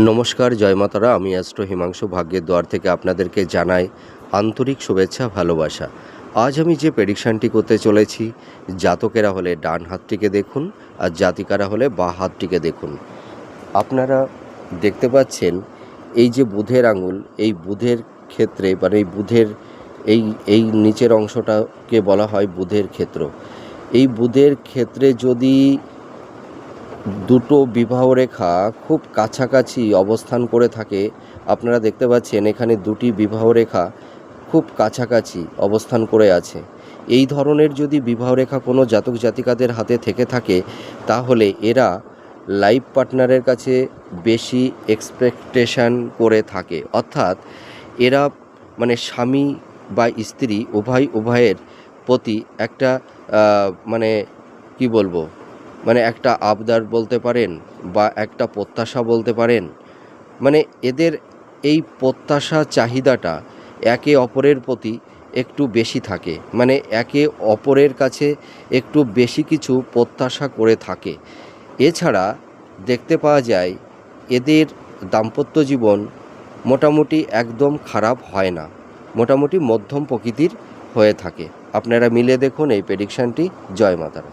নমস্কার, জয় মাতারা। আমি অ্যাস্ট্রো হিমাংশু ভাগ্যের দ্বার থেকে আপনাদেরকে জানাই আন্তরিক শুভেচ্ছা, ভালোবাসা। আজ আমি যে প্রেডিকশানটি করতে চলেছি, জাতকেরা হলে ডান হাতটিকে দেখুন আর জাতিকারা হলে বাঁ হাতটিকে দেখুন। আপনারা দেখতে পাচ্ছেন এই যে বুধের আঙুল, এই বুধের ক্ষেত্রে মানে এই বুধের এই এই নিচের অংশটাকে বলা হয় বুধের ক্ষেত্র। এই বুধের ক্ষেত্রে যদি দুটো বিবাহ রেখা খুব কাছাকাছি অবস্থান করে থাকে, আপনারা দেখতে পাচ্ছেন এখানে দুটি বিবাহ রেখা খুব কাছাকাছি অবস্থান করে আছে। এই ধরনের যদি বিবাহ রেখা কোনো জাতক জাতিকাদের হাতে থেকে থাকে, তাহলে এরা লাইফ পার্টনারের কাছে বেশি এক্সপেকটেশান করে থাকে। অর্থাৎ এরা মানে স্বামী বা স্ত্রী উভয়ের প্রতি একটা মানে কি বলবো, মানে একটা আবদার বলতে পারেন বা একটা প্রত্যাশা বলতে পারেন। মানে এদের এই প্রত্যাশা চাহিদাটা একে অপরের প্রতি একটু বেশি থাকে, মানে একে অপরের কাছে একটু বেশি কিছু প্রত্যাশা করে থাকে। এছাড়া দেখতে পাওয়া যায় এদের দাম্পত্য জীবন মোটামুটি একদম খারাপ হয় না, মোটামুটি মধ্যম প্রকৃতির হয়ে থাকে। আপনারা মিলে দেখুন এই প্রেডিকশানটি। জয় মাতারা।